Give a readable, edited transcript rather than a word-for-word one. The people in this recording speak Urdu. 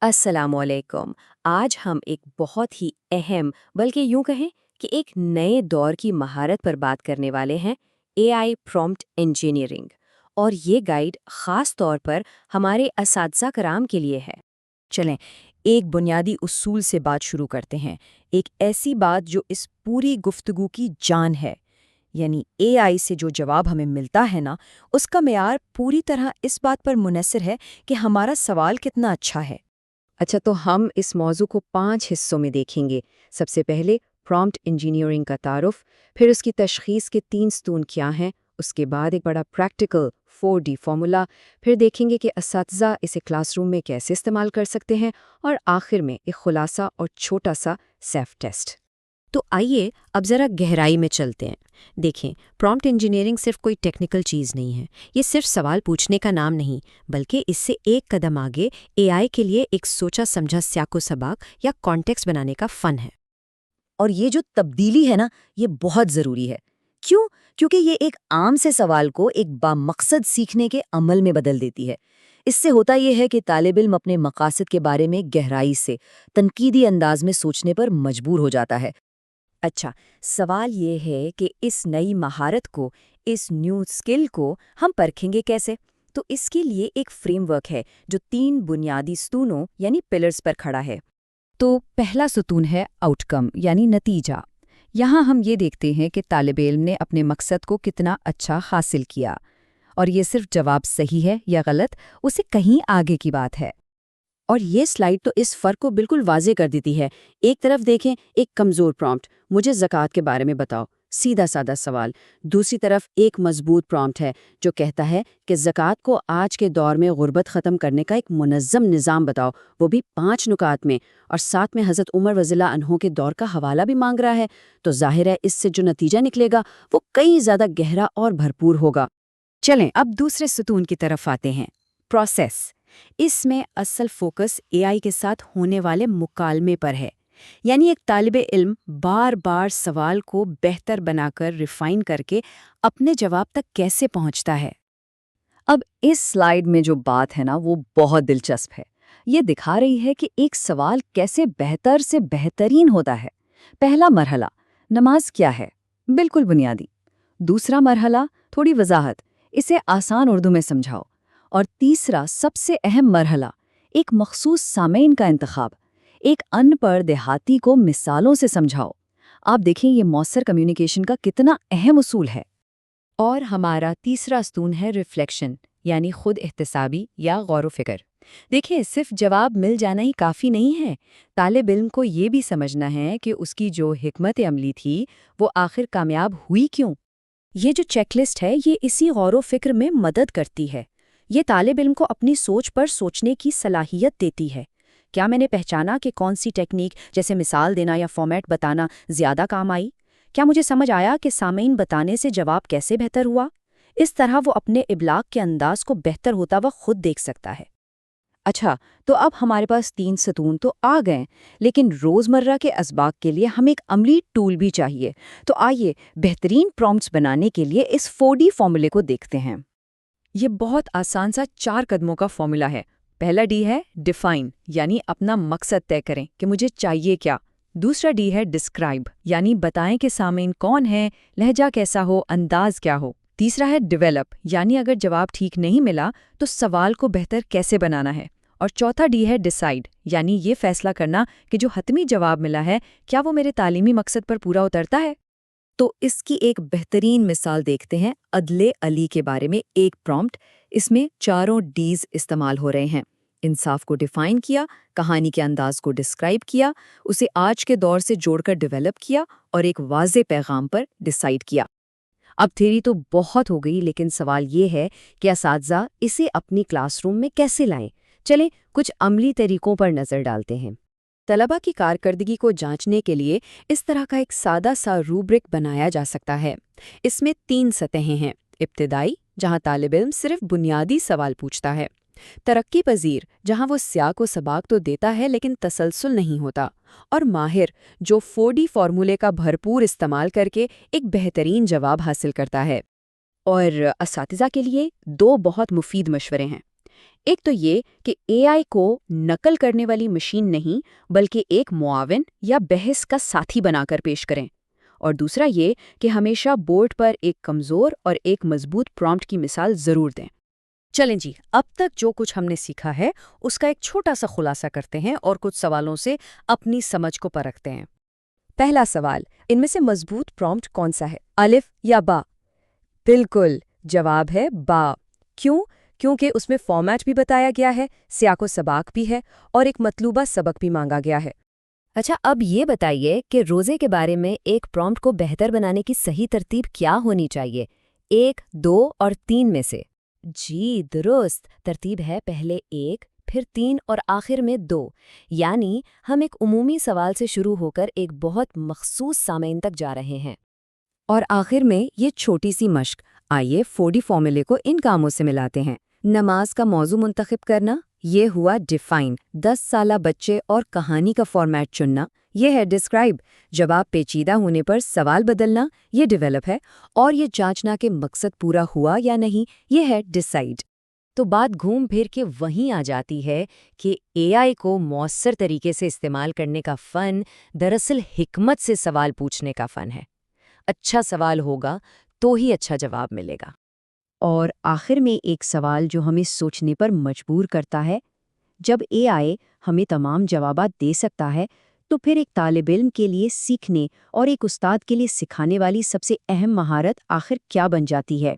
السلام علیکم۔ آج ہم ایک بہت ہی اہم بلکہ یوں کہیں کہ ایک نئے دور کی مہارت پر بات کرنے والے ہیں، اے آئی پرومپٹ انجینئرنگ۔ اور یہ گائیڈ خاص طور پر ہمارے اساتذہ کرام کے لیے ہے۔ چلیں ایک بنیادی اصول سے بات شروع کرتے ہیں، ایک ایسی بات جو اس پوری گفتگو کی جان ہے، یعنی اے آئی سے جو جواب ہمیں ملتا ہے نا، اس کا معیار پوری طرح اس بات پر منحصر ہے کہ ہمارا سوال کتنا اچھا ہے۔ اچھا، تو ہم اس موضوع کو 5 حصوں میں دیکھیں گے۔ سب سے پہلے پرومپٹ انجینئرنگ کا تعارف، پھر اس کی تشخیص کے 3 ستون کیا ہیں، اس کے بعد ایک بڑا پریکٹیکل 4D فارمولا، پھر دیکھیں گے کہ اساتذہ اسے کلاس روم میں کیسے استعمال کر سکتے ہیں، اور آخر میں ایک خلاصہ اور چھوٹا سا سیلف ٹیسٹ۔ تو آئیے اب ذرا گہرائی میں چلتے ہیں۔ دیکھیں، پرومپٹ انجینئرنگ صرف کوئی ٹیکنیکل چیز نہیں ہے، یہ صرف سوال پوچھنے کا نام نہیں، بلکہ اس سے ایک قدم آگے اے آئی کے لیے ایک سوچا سمجھا سیاق و سباق یا کانٹیکسٹ بنانے کا فن ہے۔ اور یہ جو تبدیلی ہے نا، یہ بہت ضروری ہے۔ کیوں؟ کیونکہ یہ ایک عام سے سوال کو ایک بامقصد سیکھنے کے عمل میں بدل دیتی ہے۔ اس سے ہوتا یہ ہے کہ طالب علم اپنے مقاصد کے بارے میں گہرائی سے، تنقیدی انداز میں سوچنے پر مجبور ہو جاتا ہے۔ اچھا، سوال یہ ہے کہ اس نئی مہارت کو، اس نیو اسکل کو ہم پرکھیں گے کیسے؟ تو اس کے لیے ایک فریم ورک ہے جو 3 بنیادی ستونوں یعنی پلرز پر کھڑا ہے۔ تو پہلا ستون ہے آؤٹ کم یعنی نتیجہ۔ یہاں ہم یہ دیکھتے ہیں کہ طالب علم نے اپنے مقصد کو کتنا اچھا حاصل کیا، اور یہ صرف جواب صحیح ہے یا غلط، اسے کہیں آگے کی بات ہے۔ اور یہ سلائیڈ تو اس فرق کو بالکل واضح کر دیتی ہے۔ ایک طرف دیکھیں، ایک کمزور پرومپٹ، مجھے زکوٰۃ کے بارے میں بتاؤ، سیدھا سادہ سوال۔ دوسری طرف ایک مضبوط پرومپٹ ہے جو کہتا ہے کہ زکوٰۃ کو آج کے دور میں غربت ختم کرنے کا ایک منظم نظام بتاؤ، وہ بھی 5 نکات میں، اور ساتھ میں حضرت عمر رضی اللہ عنہ کے دور کا حوالہ بھی مانگ رہا ہے۔ تو ظاہر ہے اس سے جو نتیجہ نکلے گا وہ کئی زیادہ گہرا اور بھرپور ہوگا۔ چلیں اب دوسرے ستون کی طرف آتے ہیں، پروسیس۔ اس میں اصل فوکس اے آئی کے ساتھ ہونے والے مکالمے پر ہے، یعنی ایک طالب علم بار بار سوال کو بہتر بنا کر ریفائن کر کے اپنے جواب تک کیسے پہنچتا ہے۔ اب اس سلائیڈ میں جو بات ہے نا، وہ بہت دلچسپ ہے۔ یہ دکھا رہی ہے کہ ایک سوال کیسے بہتر سے بہترین ہوتا ہے۔ پہلا مرحلہ، نماز کیا ہے؟ بالکل بنیادی۔ دوسرا مرحلہ، تھوڑی وضاحت، اسے آسان اردو میں سمجھاؤ۔ اور تیسرا، سب سے اہم مرحلہ، ایک مخصوص سامعین کا انتخاب، ایک ان پڑھ دیہاتی کو مثالوں سے سمجھاؤ۔ آپ دیکھیں یہ مؤثر کمیونیکیشن کا کتنا اہم اصول ہے۔ اور ہمارا تیسرا ستون ہے ریفلیکشن، یعنی خود احتسابی یا غور و فکر۔ دیکھیں، صرف جواب مل جانا ہی کافی نہیں ہے، طالب علم کو یہ بھی سمجھنا ہے کہ اس کی جو حکمت عملی تھی وہ آخر کامیاب ہوئی کیوں۔ یہ جو چیک لسٹ ہے، یہ اسی غور و فکر میں مدد کرتی ہے۔ یہ طالب علم کو اپنی سوچ پر سوچنے کی صلاحیت دیتی ہے۔ کیا میں نے پہچانا کہ کون سی ٹیکنیک، جیسے مثال دینا یا فارمیٹ بتانا، زیادہ کام آئی؟ کیا مجھے سمجھ آیا کہ سامعین بتانے سے جواب کیسے بہتر ہوا؟ اس طرح وہ اپنے ابلاغ کے انداز کو بہتر ہوتا ہوا خود دیکھ سکتا ہے۔ اچھا، تو اب ہمارے پاس 3 ستون تو آ گئے، لیکن روزمرہ کے اسباق کے لیے ہمیں ایک عملی ٹول بھی چاہیے۔ تو آئیے بہترین پرومپٹس بنانے کے لیے اس 4D فارمولے کو دیکھتے ہیں۔ یہ بہت آسان سا 4 قدموں کا فارمولا ہے۔ پہلا ڈی ہے ڈیفائن، یعنی اپنا مقصد طے کریں کہ مجھے چاہیے کیا۔ دوسرا ڈی ہے ڈسکرائب، یعنی بتائیں کہ سامعین کون ہیں، لہجہ کیسا ہو، انداز کیا ہو۔ تیسرا ہے ڈیولپ، یعنی اگر جواب ٹھیک نہیں ملا تو سوال کو بہتر کیسے بنانا ہے۔ اور چوتھا ڈی ہے ڈیسائیڈ، یعنی یہ فیصلہ کرنا کہ جو حتمی جواب ملا ہے کیا وہ میرے تعلیمی مقصد پر پورا اترتا ہے۔ تو اس کی ایک بہترین مثال دیکھتے ہیں عدل علی کے بارے میں۔ ایک پرومپٹ، اس میں 4 ڈیز استعمال ہو رہے ہیں۔ انصاف کو ڈیفائن کیا، کہانی کے انداز کو ڈسکرائب کیا، اسے آج کے دور سے جوڑ کر ڈیولپ کیا، اور ایک واضح پیغام پر ڈیسائیڈ کیا۔ اب تھیوری تو بہت ہو گئی، لیکن سوال یہ ہے کہ اساتذہ اسے اپنی کلاس روم میں کیسے لائیں؟ چلیں کچھ عملی طریقوں پر نظر ڈالتے ہیں۔ طلبہ کی کارکردگی کو جانچنے کے لیے اس طرح کا ایک سادہ سا روبرک بنایا جا سکتا ہے۔ اس میں 3 سطحیں ہیں: ابتدائی، جہاں طالب علم صرف بنیادی سوال پوچھتا ہے; ترقی پذیر، جہاں وہ سیاق و سباق تو دیتا ہے لیکن تسلسل نہیں ہوتا; اور ماہر، جو 4D فارمولے کا بھرپور استعمال کر کے ایک بہترین جواب حاصل کرتا ہے۔ اور اساتذہ کے لیے 2 بہت مفید مشورے ہیں۔ ایک تو یہ کہ اے آئی کو نقل کرنے والی مشین نہیں بلکہ ایک معاون یا بحث کا ساتھی بنا کر پیش کریں، اور دوسرا یہ کہ ہمیشہ بورڈ پر ایک کمزور اور ایک مضبوط پرومپٹ کی مثال ضرور دیں۔ چلیں جی، اب تک جو کچھ ہم نے سیکھا ہے اس کا ایک چھوٹا سا خلاصہ کرتے ہیں اور کچھ سوالوں سے اپنی سمجھ کو پرکھتے ہیں۔ پہلا سوال، ان میں سے مضبوط پرومپٹ کون سا ہے، الف یا با؟ بالکل، جواب ہے با۔ کیوں؟ کیونکہ اس میں فارمیٹ بھی بتایا گیا ہے، سیاق و سباق بھی ہے اور ایک مطلوبہ سبق بھی مانگا گیا ہے۔ اچھا، اب یہ بتائیے کہ روزے کے بارے میں ایک پرومپٹ کو بہتر بنانے کی صحیح ترتیب کیا ہونی چاہیے، 1، 2 اور 3 میں سے؟ جی درست، ترتیب ہے پہلے 1، پھر 3 اور آخر میں 2، یعنی ہم ایک عمومی سوال سے شروع ہو کر ایک بہت مخصوص سامعین تک جا رہے ہیں۔ اور آخر میں یہ چھوٹی سی مشق، آئیے 4D فارمولے کو ان کاموں سے ملاتے ہیں۔ نماز کا موضوع منتخب کرنا، یہ ہوا ڈیفائن، 10 سالہ بچے اور کہانی کا فارمیٹ چننا، یہ ہے ڈسکرائب، جواب پیچیدہ ہونے پر سوال بدلنا، یہ ڈیولپ ہے، اور یہ جانچنا کہ مقصد پورا ہوا یا نہیں، یہ ہے ڈیسائیڈ۔ تو بات گھوم پھر کے وہیں آ جاتی ہے کہ اے آئی کو مؤثر طریقے سے استعمال کرنے کا فن دراصل حکمت سے سوال پوچھنے کا فن ہے۔ اچھا سوال ہوگا تو ہی اچھا جواب ملے گا۔ اور آخر میں ایک سوال جو ہمیں سوچنے پر مجبور کرتا ہے، جب اے آئی ہمیں تمام جوابات دے سکتا ہے تو پھر ایک طالب علم کے لیے سیکھنے اور ایک استاد کے لیے سکھانے والی سب سے اہم مہارت آخر کیا بن جاتی ہے؟